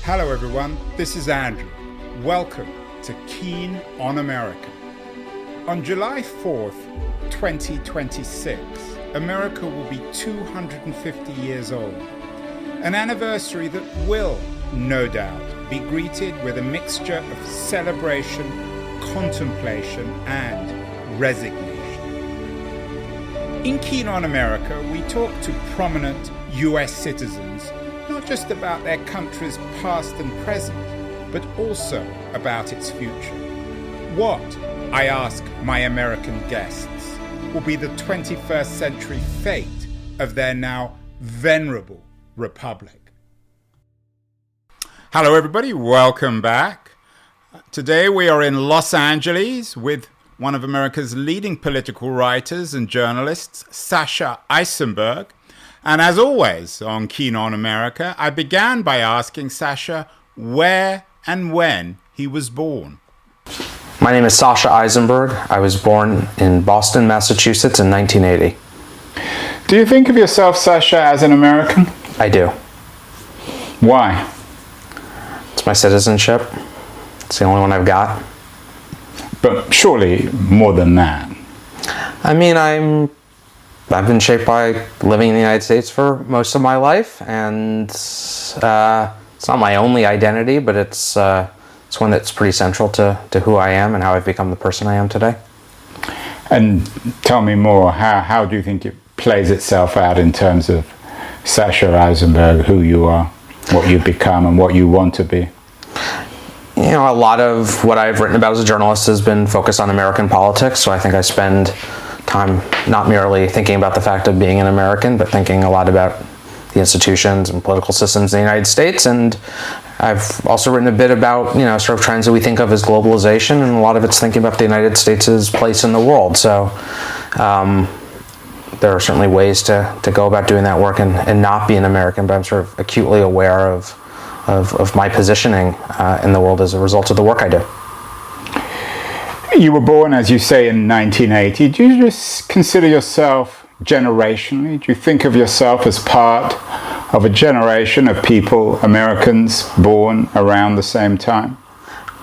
Hello everyone, this is Andrew. Welcome to Keen on America. On July 4th, 2026, America will be 250 years old. An anniversary that will, no doubt, be greeted with a mixture of celebration, contemplation, and resignation. In Keen on America, we talk to prominent US citizens not just about their country's past and present, but also about its future. What, I ask my American guests, will be the 21st century fate of their now venerable republic? Hello everybody, welcome back. Today we are in Los Angeles with one of America's leading political writers and journalists, Sasha Issenberg. And as always on Keen on America, I began by asking Sasha where and when he was born. My name is Sasha Issenberg. I was born in Boston, Massachusetts in 1980. Do you think of yourself, Sasha, as an American? I do. Why? It's my citizenship. It's the only one I've got. But surely more than that. I mean, I've been shaped by living in the United States for most of my life, and it's not my only identity, but it's one that's pretty central to who I am and how I've become the person I am today. And tell me more, how do you think it plays itself out in terms of Sasha Issenberg, who you are, what you've become, and what you want to be? You know, a lot of what I've written about as a journalist has been focused on American politics, so I think I spend time not merely thinking about the fact of being an American, but thinking a lot about the institutions and political systems in the United States. And I've also written a bit about, sort of trends that we think of as globalization, and a lot of it's thinking about the United States' place in the world. So there are certainly ways to go about doing that work and not be an American, but I'm sort of acutely aware of my positioning in the world as a result of the work I do. You were born, as you say, in 1980. Do you just consider yourself generationally? Do you think of yourself as part of a generation of people, Americans, born around the same time?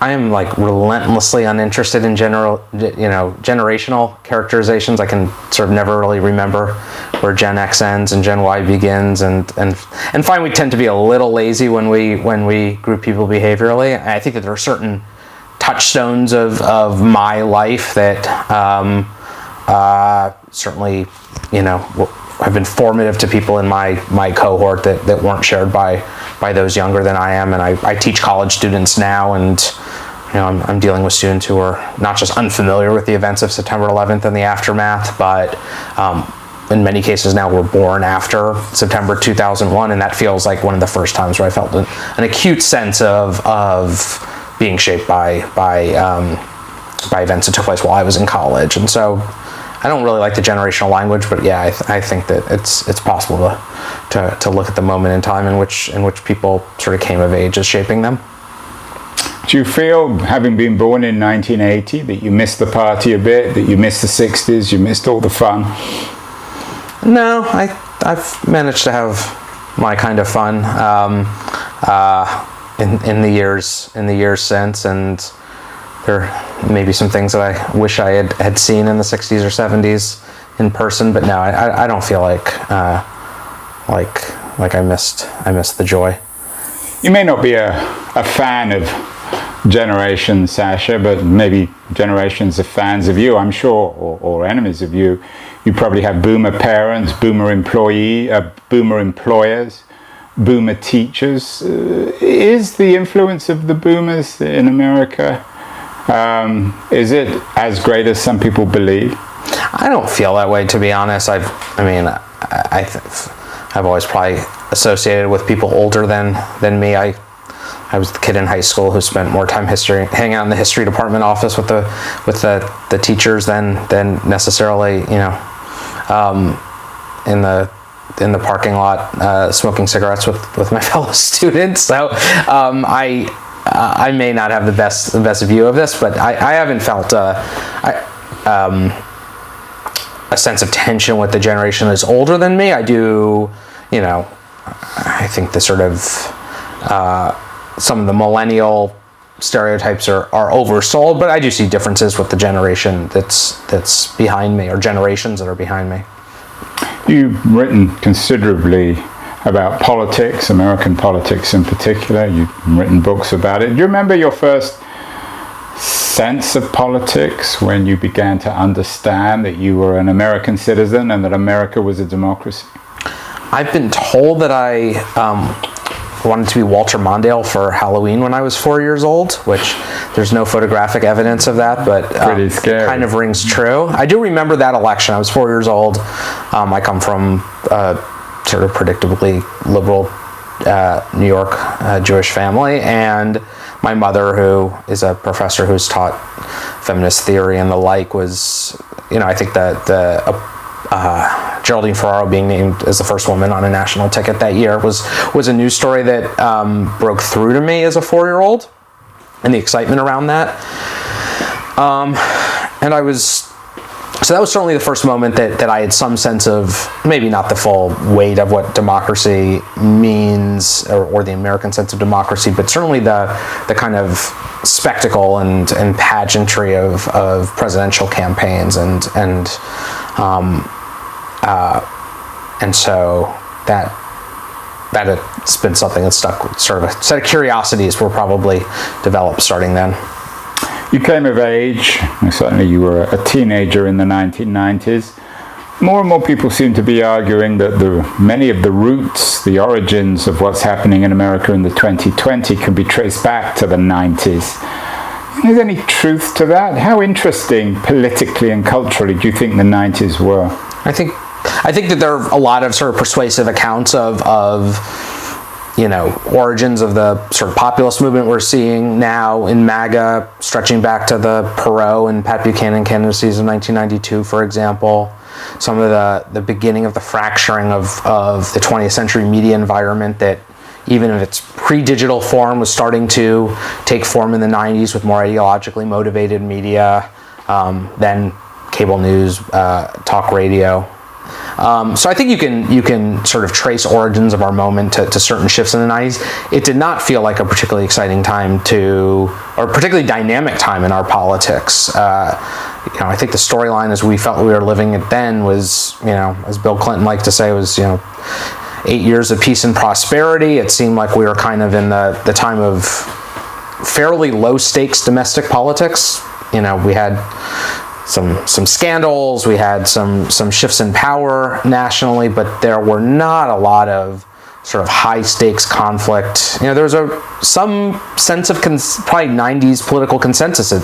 I am relentlessly uninterested in generational characterizations. I can sort of never really remember where Gen X ends and Gen Y begins, and find we tend to be a little lazy when we group people behaviorally. I think that there are certain touchstones of my life that certainly, have been formative to people in my cohort that weren't shared by those younger than I am. And I teach college students now, and I'm dealing with students who are not just unfamiliar with the events of September 11th and the aftermath, but in many cases now were born after September 2001, and that feels like one of the first times where I felt an acute sense of being shaped by events that took place while I was in college. And so I don't really like the generational language, but yeah, I think that it's possible to look at the moment in time in which people sort of came of age as shaping them. Do you feel, having been born in 1980, that you missed the party a bit, that you missed the 60s, you missed all the fun? No, I've managed to have my kind of fun in the years since, and there may be some things that I wish I had seen in the 60s or 70s in person, but no, I don't feel like I missed the joy. You may not be a fan of Generation Sasha, but maybe generations of fans of you, I'm sure, or enemies of you. You probably have boomer parents, boomer employers, boomer teachers. Is the influence of the boomers in America, is it as great as some people believe? I don't feel that way, to be honest. I've always probably associated with people older than me. I was the kid in high school who spent more time hanging out in the history department office with the teachers than necessarily in the parking lot smoking cigarettes with my fellow students. So I may not have the best view of this, but I haven't felt a sense of tension with the generation that's older than me. I do, I think the sort of some of the millennial stereotypes are oversold, but I do see differences with the generation that's behind me, or generations that are behind me. You've written considerably about politics, American politics in particular. You've written books about it. Do you remember your first sense of politics when you began to understand that you were an American citizen and that America was a democracy? I've been told that I wanted to be Walter Mondale for Halloween when I was 4 years old, which there's no photographic evidence of that, but pretty scary. Kind of rings true. I do remember that election. I was 4 years old. I come from sort of predictably liberal New York Jewish family, and my mother, who is a professor who's taught feminist theory and the like, was, I think that Geraldine Ferraro being named as the first woman on a national ticket that year was a news story that broke through to me as a 4-year-old, and the excitement around that. So that was certainly the first moment that I had some sense of, maybe not the full weight of what democracy means, or the American sense of democracy, but certainly the kind of spectacle and pageantry of presidential campaigns, and so that's been something that stuck. Sort of a set of curiosities were probably developed starting then. You came of age, and certainly you were a teenager in the 1990s. More and more people seem to be arguing that many of the roots, the origins of what's happening in America in the 2020 can be traced back to the 90s. Is there any truth to that? How interesting politically and culturally do you think the 90s were? I think that there are a lot of sort of persuasive accounts of origins of the sort of populist movement we're seeing now in MAGA, stretching back to the Perot and Pat Buchanan candidacies in 1992, for example. Some of the beginning of the fracturing of the 20th century media environment that, even in its pre-digital form, was starting to take form in the 90s with more ideologically motivated media, then cable news, talk radio. So I think you can sort of trace origins of our moment to certain shifts in the 90s. It did not feel like a particularly exciting time or particularly dynamic time in our politics. I think the storyline as we felt we were living it then was, as Bill Clinton liked to say, was 8 years of peace and prosperity. It seemed like we were kind of in the time of fairly low stakes domestic politics. We had some scandals, we had some shifts in power nationally, but there were not a lot of sort of high stakes conflict. There was some sense of probably 90s political consensus that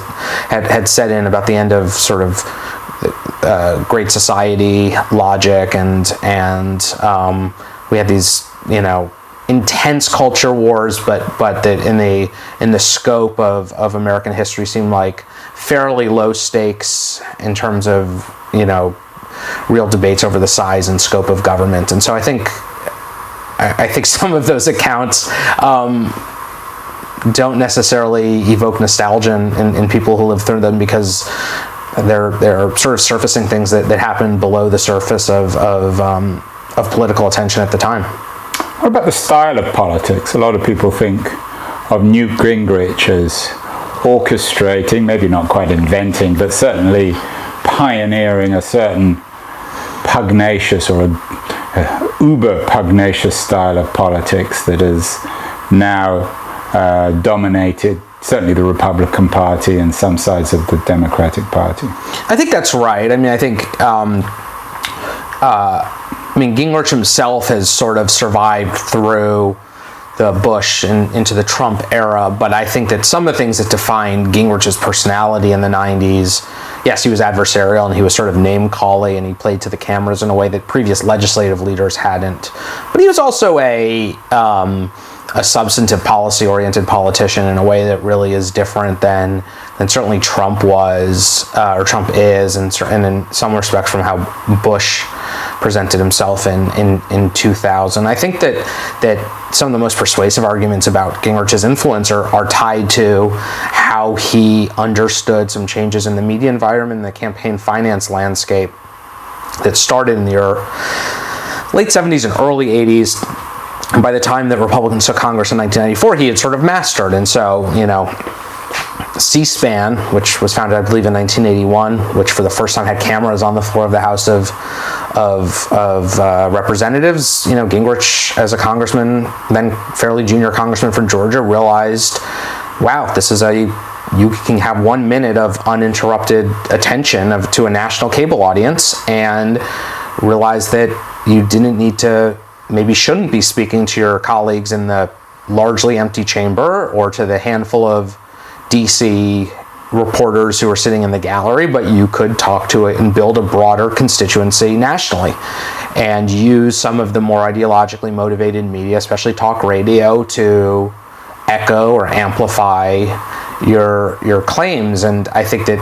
had set in about the end of sort of Great Society logic, and we had these intense culture wars, but that in the scope of American history seemed like fairly low stakes in terms of real debates over the size and scope of government. And so I think some of those accounts don't necessarily evoke nostalgia in people who live through them, because they're sort of surfacing things that happened below the surface of political attention at the time. What about the style of politics? A lot of people think of Newt Gingrich as orchestrating, maybe not quite inventing, but certainly pioneering a certain pugnacious or a uber pugnacious style of politics that has now dominated certainly the Republican Party and some sides of the Democratic Party. I think that's right. I think Gingrich himself has sort of survived through the Bush and into the Trump era, but I think that some of the things that defined Gingrich's personality in the 90s, yes, he was adversarial and he was sort of name-calling, and he played to the cameras in a way that previous legislative leaders hadn't. But he was also a substantive policy-oriented politician in a way that really is different than certainly Trump was, or Trump is, and in some respects from how Bush presented himself in 2000. I think that some of the most persuasive arguments about Gingrich's influence are tied to how he understood some changes in the media environment and the campaign finance landscape that started in the late 70s and early 80s. by the time that Republicans took Congress in 1994, he had sort of mastered. And so, C-SPAN, which was founded, I believe, in 1981, which for the first time had cameras on the floor of the House of Representatives. Gingrich, as a congressman, then fairly junior congressman from Georgia, realized, wow, you can have 1 minute of uninterrupted attention to a national cable audience, and realized that you maybe shouldn't be speaking to your colleagues in the largely empty chamber or to the handful of DC reporters who are sitting in the gallery, but you could talk to it and build a broader constituency nationally and use some of the more ideologically motivated media, especially talk radio, to echo or amplify your claims. And I think that,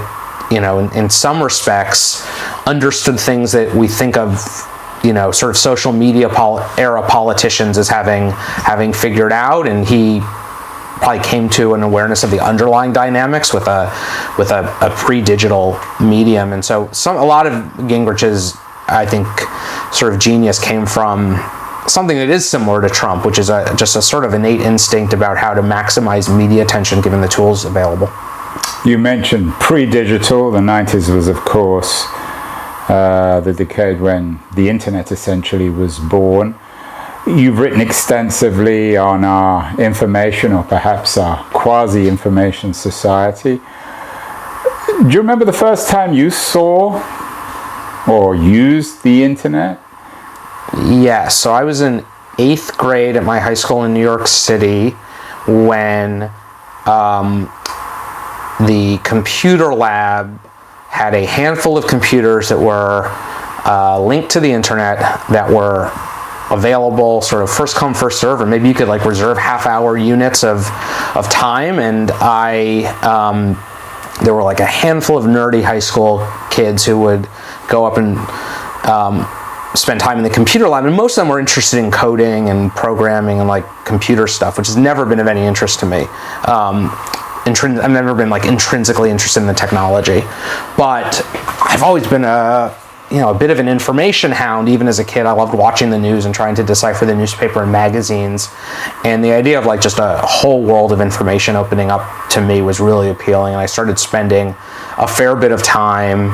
in some respects, understood things that we think of, sort of social media era politicians as having figured out, and he probably came to an awareness of the underlying dynamics with a pre-digital medium. And so a lot of Gingrich's, I think, sort of genius came from something that is similar to Trump, which is just a sort of innate instinct about how to maximize media attention given the tools available. You mentioned pre-digital. The 90s was, of course, the decade when the internet essentially was born. You've written extensively on our information, or perhaps our quasi-information society. Do you remember the first time you saw or used the internet? Yes. So I was in 8th grade at my high school in New York City when the computer lab had a handful of computers that were linked to the internet, that were available sort of first come first serve, or maybe you could reserve half-hour units of time. And there were a handful of nerdy high school kids who would go up and spend time in the computer lab, and most of them were interested in coding and programming and computer stuff, which has never been of any interest to me. I've never been intrinsically interested in the technology, but I've always been a bit of an information hound. Even as a kid, I loved watching the news and trying to decipher the newspaper and magazines, and the idea of just a whole world of information opening up to me was really appealing. And I started spending a fair bit of time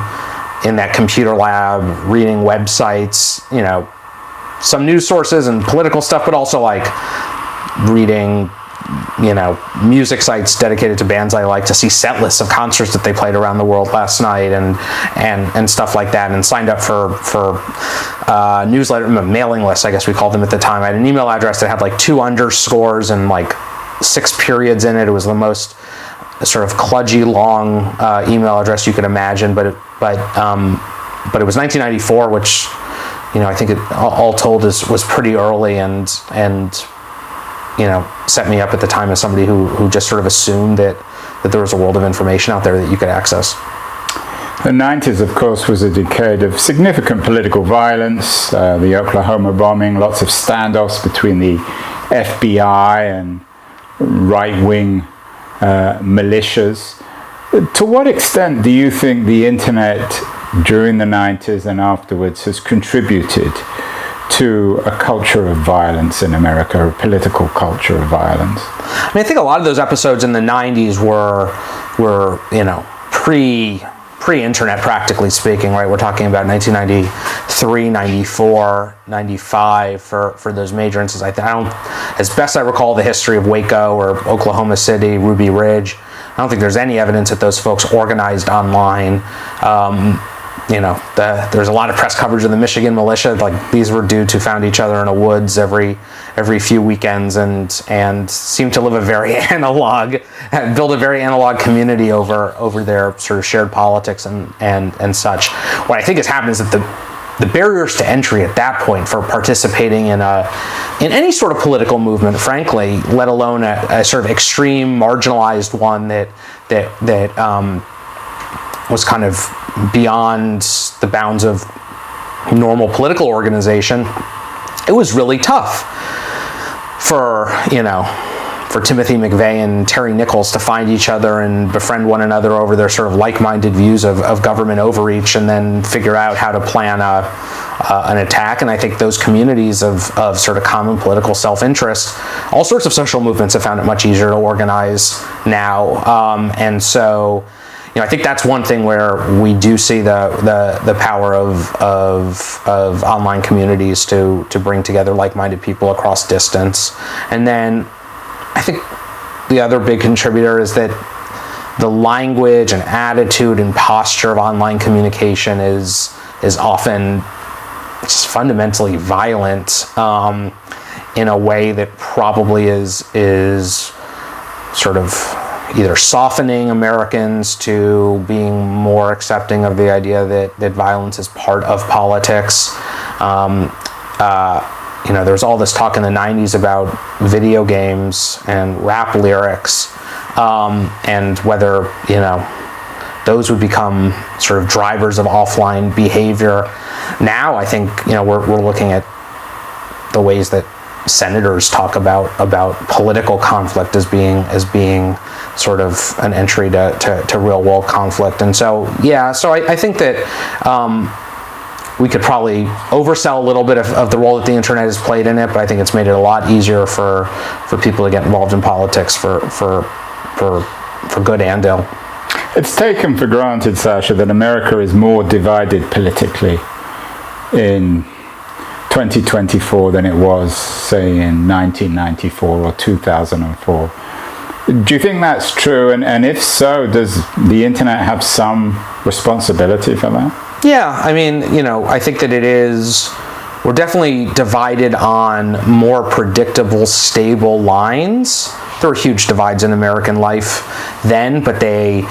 in that computer lab reading websites, some news sources and political stuff, but also reading music sites dedicated to bands I like, to see set lists of concerts that they played around the world last night, and stuff like that, and signed up for newsletter mailing lists, I guess we called them at the time. I had an email address that had 2 underscores and 6 periods in it. It was the most sort of kludgy long email address you could imagine, but it was 1994, which I think it all told was pretty early, and set me up at the time as somebody who just sort of assumed that there was a world of information out there that you could access. The 90s, of course, was a decade of significant political violence, the Oklahoma bombing, lots of standoffs between the FBI and right-wing militias. To what extent do you think the internet during the 90s and afterwards has contributed to a culture of violence in America, a political culture of violence? I think a lot of those episodes in the 90s were pre-internet, practically speaking, right? We're talking about 1993, 94, 95 for those major incidents. I don't, as best I recall the history of Waco or Oklahoma City, Ruby Ridge, I don't think there's any evidence that those folks organized online. There's a lot of press coverage of the Michigan militia. These were dudes who found each other in the woods every few weekends and seemed to live build a very analog community over their sort of shared politics and such. What I think has happened is that the barriers to entry at that point for participating in any sort of political movement, frankly, let alone a sort of extreme marginalized one that was kind of beyond the bounds of normal political organization, it was really tough for for Timothy McVeigh and Terry Nichols to find each other and befriend one another over their sort of like-minded views of government overreach, and then figure out how to plan an attack. And I think those communities of sort of common political self-interest, all sorts of social movements have found it much easier to organize now. And so, I think that's one thing where we do see the power of online communities to bring together like-minded people across distance. And then I think the other big contributor is that the language and attitude and posture of online communication is often just fundamentally violent in a way that probably is sort of either softening Americans to being more accepting of the idea that violence is part of politics. There was all this talk in the 90s about video games and rap lyrics, and whether, those would become sort of drivers of offline behavior. Now, I think, we're looking at the ways that senators talk about political conflict as being sort of an entry to real world conflict. And so, I think that we could probably oversell a little bit of the role that the internet has played in it, but I think it's made it a lot easier for people to get involved in politics for good and ill. It's taken for granted, Sasha, that America is more divided politically in 2024 than it was, say, in 1994 or 2004. Do you think that's true? And if so, does the internet have some responsibility for that? Yeah, I think that we're definitely divided on more predictable, stable lines. There were huge divides in American life then, but they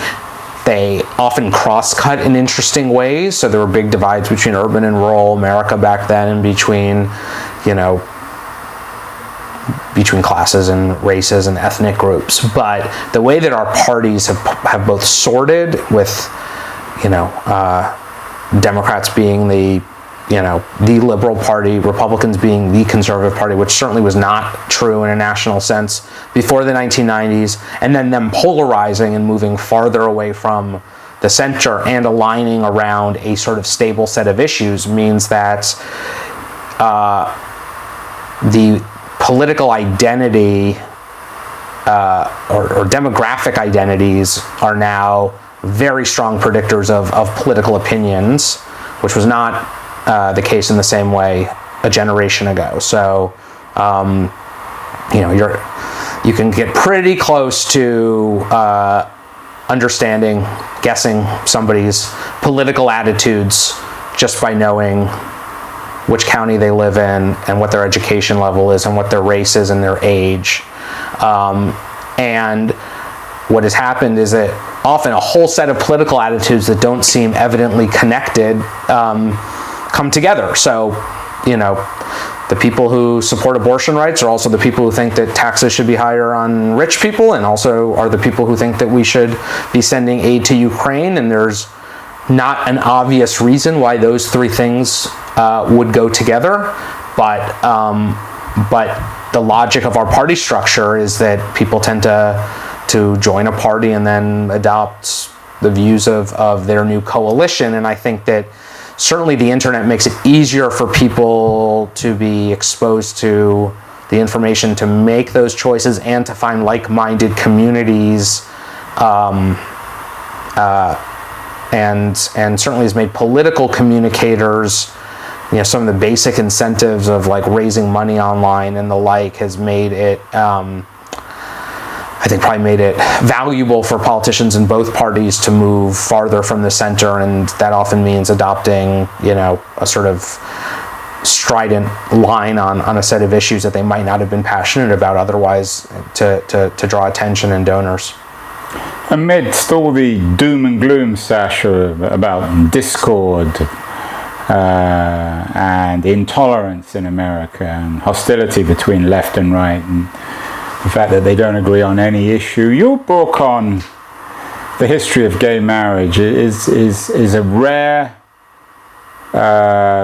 often cross-cut in interesting ways. So there were big divides between urban and rural America back then, and between classes and races and ethnic groups. But the way that our parties have both sorted, with Democrats being the liberal party, Republicans being the conservative party, which certainly was not true in a national sense before the 1990s, and then them polarizing and moving farther away from the center and aligning around a sort of stable set of issues, means that the political identity or demographic identities are now very strong predictors of political opinions, which was not the case in the same way a generation ago. So, you can get pretty close to understanding, guessing somebody's political attitudes just by knowing which county they live in and what their education level is and what their race is and their age. And what has happened is that often a whole set of political attitudes that don't seem evidently connected come together. So, the people who support abortion rights are also the people who think that taxes should be higher on rich people, and also are the people who think that we should be sending aid to Ukraine. And there's not an obvious reason why those three things would go together, but the logic of our party structure is that people tend to join a party and then adopt the views of their new coalition. And I think that certainly the internet makes it easier for people to be exposed to the information to make those choices and to find like-minded communities, and certainly has made political communicators, some of the basic incentives of like raising money online and the like has made it, I think probably made it valuable for politicians in both parties to move farther from the center, and that often means adopting, a sort of strident line on a set of issues that they might not have been passionate about otherwise to draw attention and donors. Amidst all the doom and gloom, Sasha, about discord and intolerance in America and hostility between left and right, and the fact that they don't agree on any issue, your book on the history of gay marriage is a rare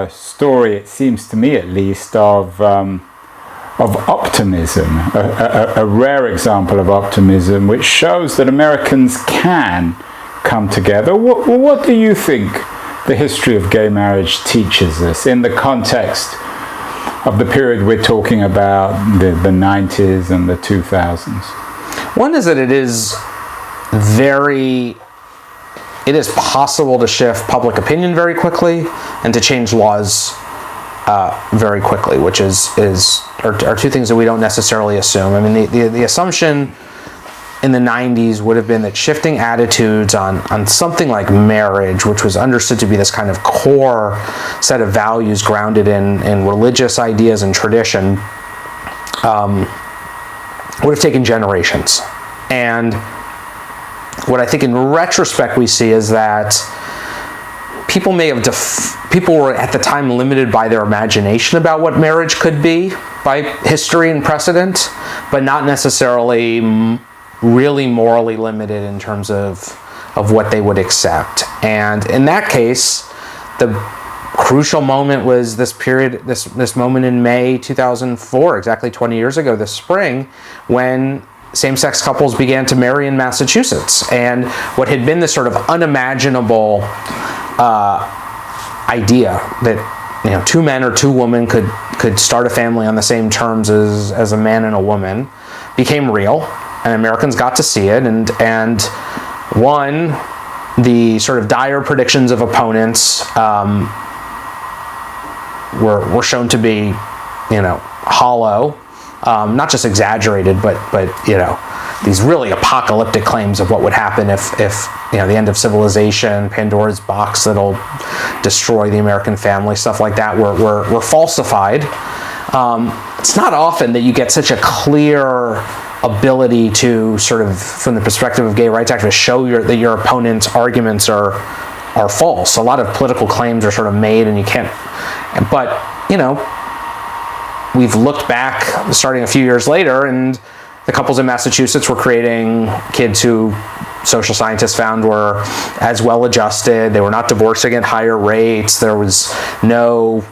story, it seems to me at least, of of optimism, a rare example of optimism, which shows that Americans can come together. What do you think the history of gay marriage teaches us in the context of the period we're talking about, the 90s and the 2000s? One is that it is possible to shift public opinion very quickly and to change laws very quickly, which are two things that we don't necessarily assume. I mean, the assumption in the 90s would have been that shifting attitudes on something like marriage, which was understood to be this kind of core set of values grounded in religious ideas and tradition, would have taken generations. And what I think in retrospect we see is that people were at the time limited by their imagination about what marriage could be by history and precedent, but not necessarily really morally limited in terms of what they would accept. And in that case, the crucial moment was this period, this moment in May 2004, exactly 20 years ago this spring, when same-sex couples began to marry in Massachusetts. And what had been this sort of unimaginable idea that two men or two women could start a family on the same terms as a man and a woman became real, and Americans got to see it. And one, the sort of dire predictions of opponents were shown to be hollow, not just exaggerated, but these really apocalyptic claims of what would happen if the end of civilization, Pandora's box that'll destroy the American family, stuff like that were falsified. It's not often that you get such a clear ability to sort of, from the perspective of gay rights activists, show that your opponent's arguments are false. A lot of political claims are sort of made and you can't, but we've looked back starting a few years later, and the couples in Massachusetts were creating kids who social scientists found were as well adjusted. They were not divorcing at higher rates. There was no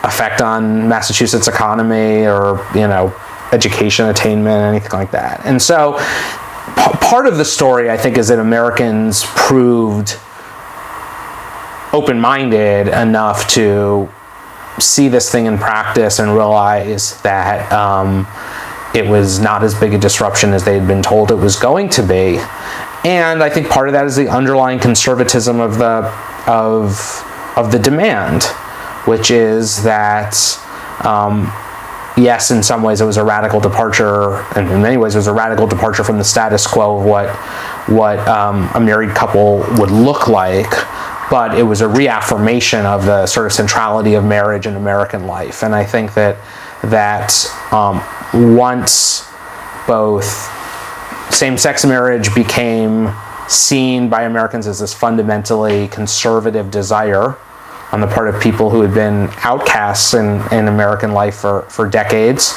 effect on Massachusetts economy or, education attainment, anything like that. And so part of the story, I think, is that Americans proved open-minded enough to see this thing in practice and realize that it was not as big a disruption as they had been told it was going to be. And I think part of that is the underlying conservatism of the demand, which is that yes, in some ways it was a radical departure, and in many ways it was a radical departure from the status quo of what a married couple would look like, but it was a reaffirmation of the sort of centrality of marriage in American life. And I think that once both same-sex marriage became seen by Americans as this fundamentally conservative desire on the part of people who had been outcasts in American life for decades,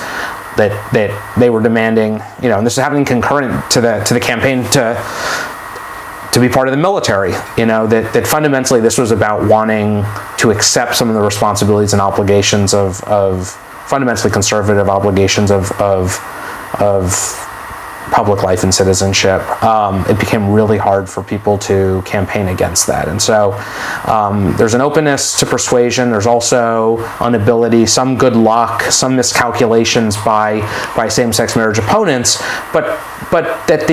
that they were demanding, and this is happening concurrent to the campaign to be part of the military, that fundamentally this was about wanting to accept some of the responsibilities and obligations of fundamentally conservative obligations of public life and citizenship. It became really hard for people to campaign against that. And so there's an openness to persuasion. There's also an ability, some good luck, some miscalculations by same-sex marriage opponents, but that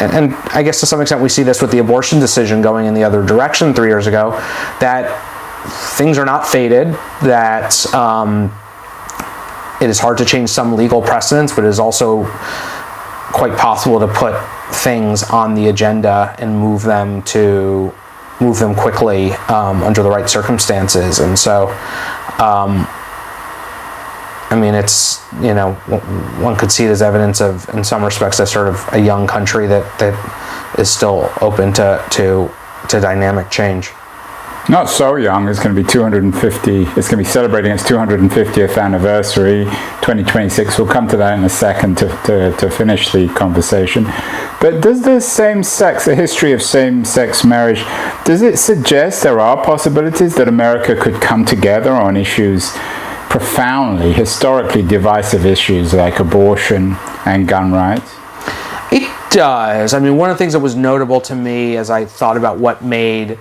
and I guess to some extent we see this with the abortion decision going in the other direction 3 years ago, that things are not fated, that it is hard to change some legal precedents, but it is also quite possible to put things on the agenda and move them quickly under the right circumstances. And so, it's, one could see it as evidence of, in some respects, a sort of a young country that is still open to dynamic change. Not so young. It's going to be 250. It's going to be celebrating its 250th anniversary, 2026. We'll come to that in a second to finish the conversation. But does the history of same-sex marriage, does it suggest there are possibilities that America could come together on issues profoundly, historically divisive issues like abortion and gun rights? It does. I mean, one of the things that was notable to me as I thought about what made,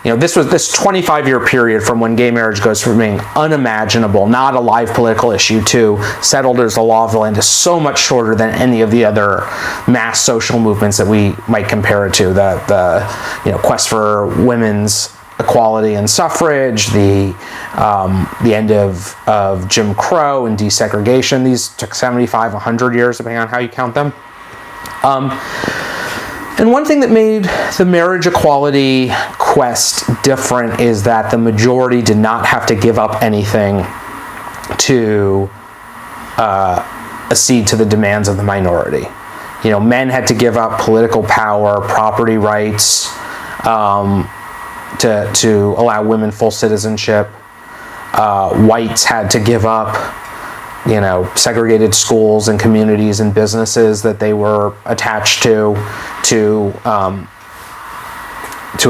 this 25-year period from when gay marriage goes from being unimaginable, not a live political issue, to settled as the law of the land is so much shorter than any of the other mass social movements that we might compare it to. The quest for women's equality and suffrage, the end of Jim Crow and desegregation. These took 75, 100 years, depending on how you count them. And one thing that made the marriage equality quest different is that the majority did not have to give up anything to accede to the demands of the minority. Men had to give up political power, property rights, to allow women full citizenship. Whites had to give up, segregated schools and communities and businesses that they were attached to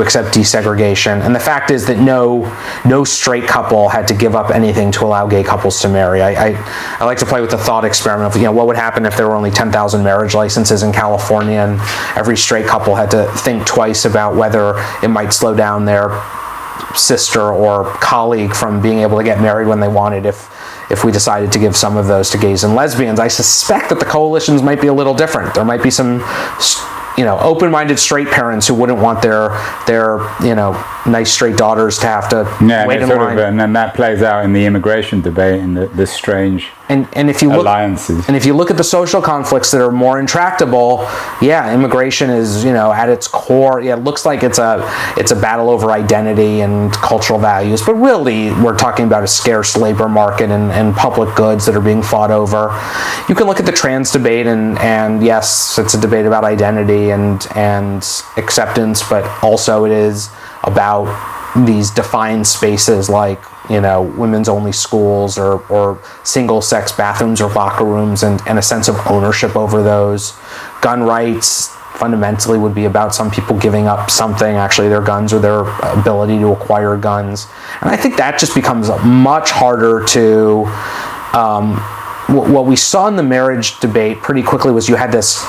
accept desegregation. And the fact is that no straight couple had to give up anything to allow gay couples to marry. I like to play with the thought experiment of, what would happen if there were only 10,000 marriage licenses in California and every straight couple had to think twice about whether it might slow down their sister or colleague from being able to get married when they wanted if we decided to give some of those to gays and lesbians. I suspect that the coalitions might be a little different. There might be some open-minded straight parents who wouldn't want their nice straight daughters to have to wait in line. And then that plays out in the immigration debate and the strange and if you alliances. And if you look at the social conflicts that are more intractable, immigration is at its core. It looks like it's a battle over identity and cultural values, but really we're talking about a scarce labor market and public goods that are being fought over. You can look at the trans debate and yes, it's a debate about identity and acceptance, but also it is about these defined spaces like women's only schools or single sex bathrooms or locker rooms and a sense of ownership over those. Gun rights fundamentally would be about some people giving up something, actually their guns or their ability to acquire guns. And I think that just becomes much harder to what we saw in the marriage debate pretty quickly was you had this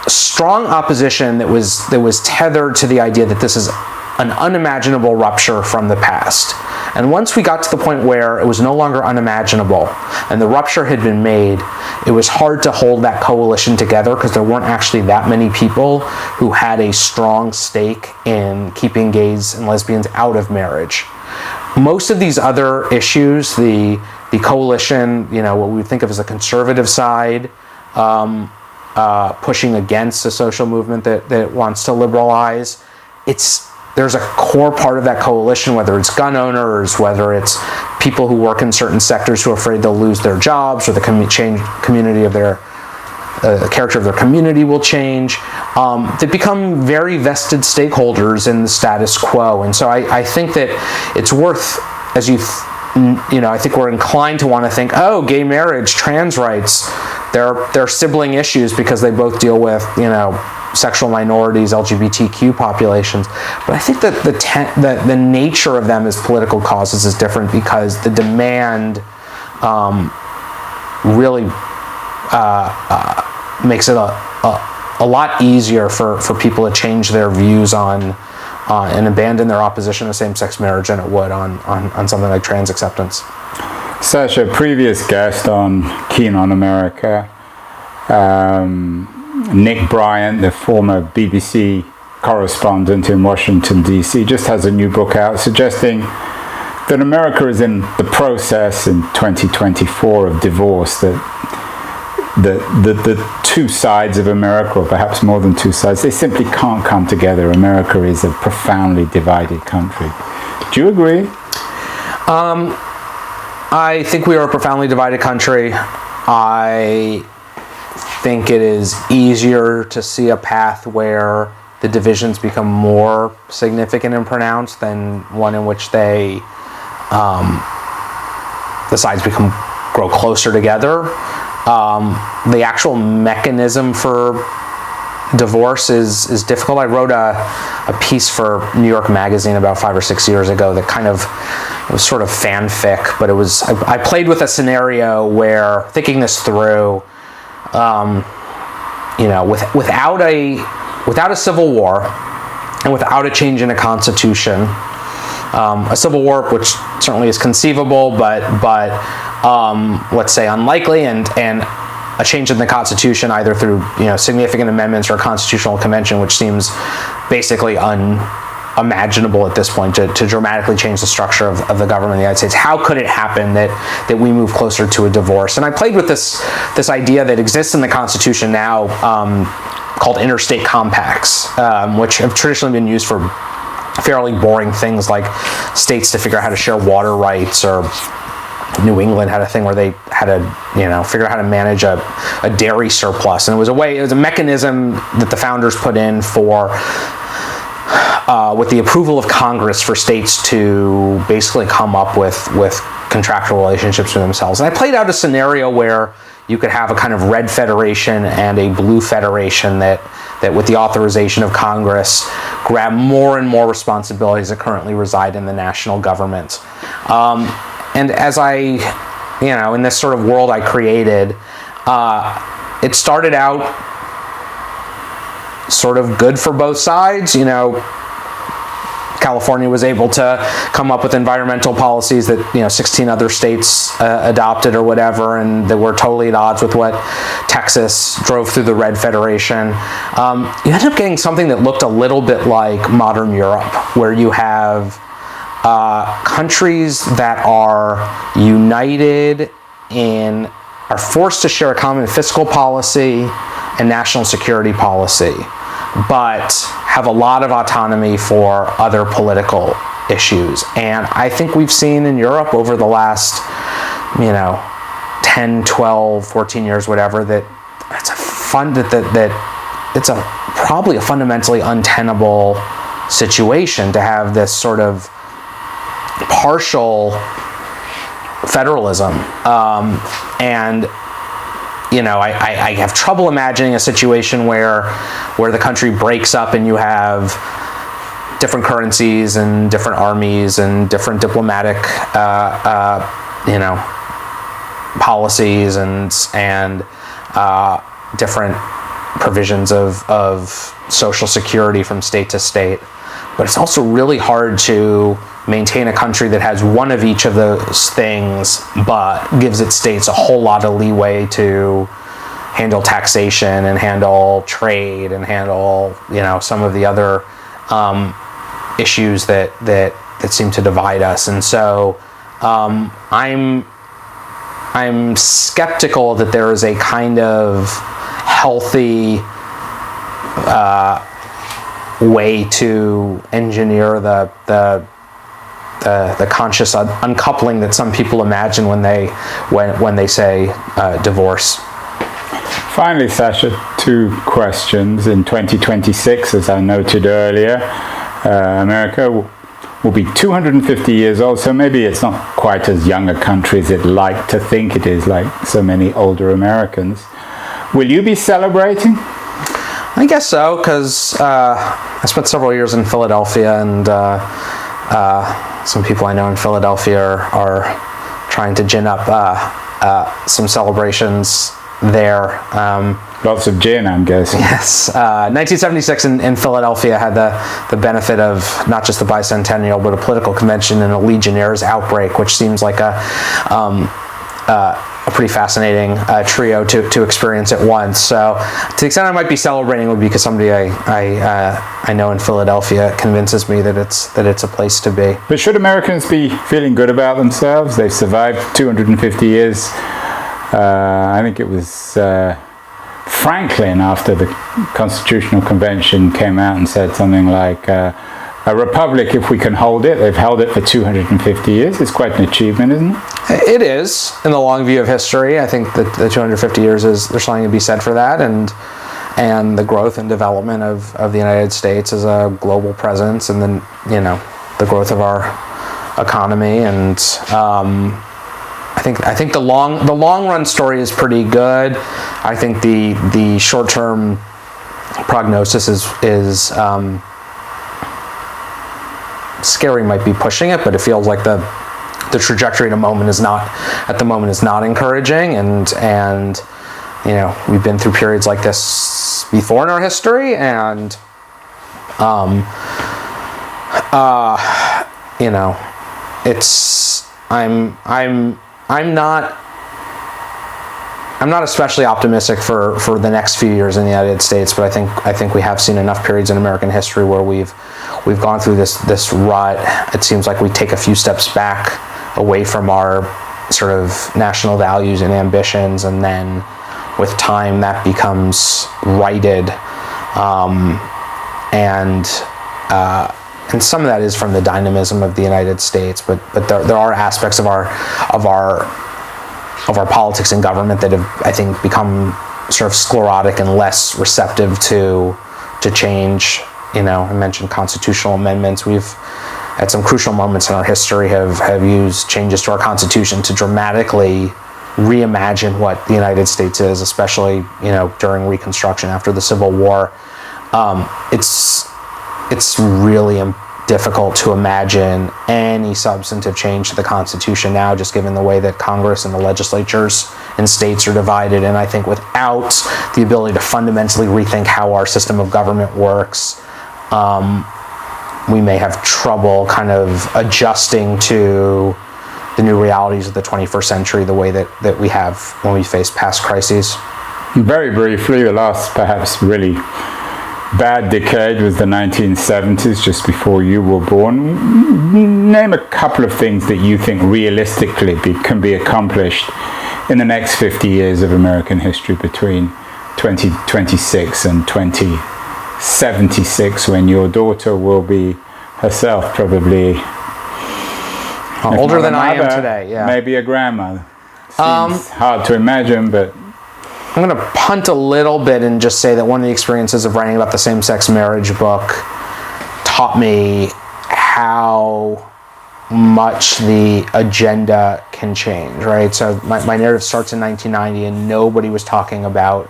strong opposition that was tethered to the idea that this is an unimaginable rupture from the past. And once we got to the point where it was no longer unimaginable and the rupture had been made, it was hard to hold that coalition together because there weren't actually that many people who had a strong stake in keeping gays and lesbians out of marriage. Most of these other issues, the coalition, what we think of as a conservative side, pushing against a social movement that wants to liberalize, there's a core part of that coalition, whether it's gun owners, whether it's people who work in certain sectors who are afraid they'll lose their jobs or the community of their character of their community will change. They become very vested stakeholders in the status quo. And so I think that it's worth, as I think we're inclined to want to think, gay marriage, trans rights, they're sibling issues because they both deal with, sexual minorities, LGBTQ populations. But I think that the nature of them as political causes is different because the demand really makes it a lot easier for people to change their views on and abandon their opposition to same-sex marriage than it would on something like trans acceptance. Sasha, previous guest on Keen on America, Nick Bryant, the former BBC correspondent in Washington, D.C., just has a new book out suggesting that America is in the process in 2024 of divorce, that the two sides of America, or perhaps more than two sides, they simply can't come together. America is a profoundly divided country. Do you agree? I think we are a profoundly divided country. I think it is easier to see a path where the divisions become more significant and pronounced than one in which the sides grow closer together. The actual mechanism for divorce is difficult. I wrote a piece for New York Magazine about 5 or 6 years ago that kind of was sort of fanfic, but I played with a scenario where, thinking this through, without a civil war and without a change in a constitution, a civil war, which certainly is conceivable, but let's say unlikely, and a change in the Constitution, either through significant amendments or a constitutional convention, which seems basically unimaginable at this point, to dramatically change the structure of the government of the United States. How could it happen that we move closer to a divorce? And I played with this idea that exists in the Constitution now, called interstate compacts, which have traditionally been used for fairly boring things like states to figure out how to share water rights, or New England had a thing where they had to, figure out how to manage a dairy surplus. And it was a mechanism that the founders put in for, with the approval of Congress, for states to basically come up with contractual relationships with themselves. And I played out a scenario where you could have a kind of red federation and a blue federation that with the authorization of Congress grab more and more responsibilities that currently reside in the national government. And as in this sort of world I created, it started out sort of good for both sides. California was able to come up with environmental policies that 16 other states adopted or whatever, and that were totally at odds with what Texas drove through the Red Federation. You ended up getting something that looked a little bit like modern Europe, where you have countries that are united are forced to share a common fiscal policy and national security policy, but have a lot of autonomy for other political issues. And I think we've seen in Europe over the last, 10, 12, 14 years, whatever, that it's probably a fundamentally untenable situation to have this sort of partial federalism. I have trouble imagining a situation where the country breaks up and you have different currencies and different armies and different diplomatic, policies and different provisions of social security from state to state. But it's also really hard to maintain a country that has one of each of those things, but gives its states a whole lot of leeway to handle taxation and handle trade and handle, some of the other issues that seem to divide us. And so I'm skeptical that there is a kind of healthy way to engineer the conscious uncoupling that some people imagine when they say divorce. Finally, Sasha, two questions. In 2026, as I noted earlier, America will be 250 years old, so maybe it's not quite as young a country as it like to think it is, like so many older Americans. Will you be celebrating? I guess so, because I spent several years in Philadelphia, and some people I know in Philadelphia are trying to gin up some celebrations there. Lots of gin, I'm guessing. Yes. 1976 in Philadelphia had the benefit of not just the bicentennial, but a political convention and a Legionnaires outbreak, which seems like a pretty fascinating trio to experience at once. So to the extent I might be celebrating would be because somebody I know in Philadelphia convinces me that it's a place to be. But should Americans be feeling good about themselves? They've survived 250 years. I think it was Franklin, after the Constitutional Convention came out and said something like, a republic, if we can hold it. They've held it for 250 years. It's quite an achievement, isn't it? It is, in the long view of history. I think that the 250 years there's something to be said for that, and the growth and development of the United States as a global presence, and then the growth of our economy. And I think the long run story is pretty good. I think the short term prognosis is scary, might be pushing it, but it feels like the the trajectory at the moment is not encouraging, and we've been through periods like this before in our history, and it's I'm not especially optimistic for the next few years in the United States, but I think we have seen enough periods in American history where we've gone through this rut. It seems like we take a few steps back away from our sort of national values and ambitions, and then with time that becomes righted, and some of that is from the dynamism of the United States, but there are aspects of our politics and government that have, I think, become sort of sclerotic and less receptive to change. I mentioned constitutional amendments. We've, at some crucial moments in our history, have used changes to our Constitution to dramatically reimagine what the United States is, especially, during Reconstruction after the Civil War. It's really difficult to imagine any substantive change to the Constitution now, just given the way that Congress and the legislatures in states are divided. And I think without the ability to fundamentally rethink how our system of government works, we may have trouble kind of adjusting to the new realities of the 21st century the way that we have when we face past crises. Very briefly, the last perhaps really bad decade was the 1970s, just before you were born. Name a couple of things that you think realistically can be accomplished in the next 50 years of American history, between 2026 and 2076, when your daughter will be herself probably older than I am today. Yeah, maybe a grandmother. Seems hard to imagine, but I'm going to punt a little bit and just say that one of the experiences of writing about the same-sex marriage book taught me how much the agenda can change, right? So my narrative starts in 1990, and nobody was talking about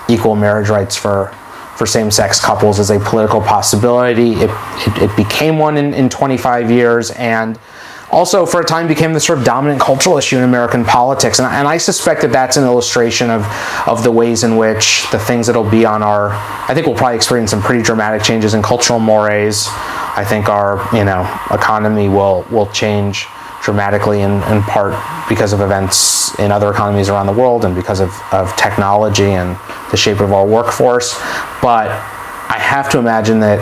equal marriage rights for same-sex couples as a political possibility. It became one in 25 years, and also for a time became the sort of dominant cultural issue in American politics. And I suspect that that's an illustration of the ways in which the things that'll be on our, I think we'll probably experience some pretty dramatic changes in cultural mores. I think our economy will change dramatically in part because of events in other economies around the world and because of technology and the shape of our workforce. But I have to imagine that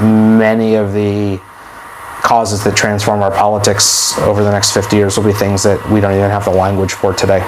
many of the causes that transform our politics over the next 50 years will be things that we don't even have the language for today.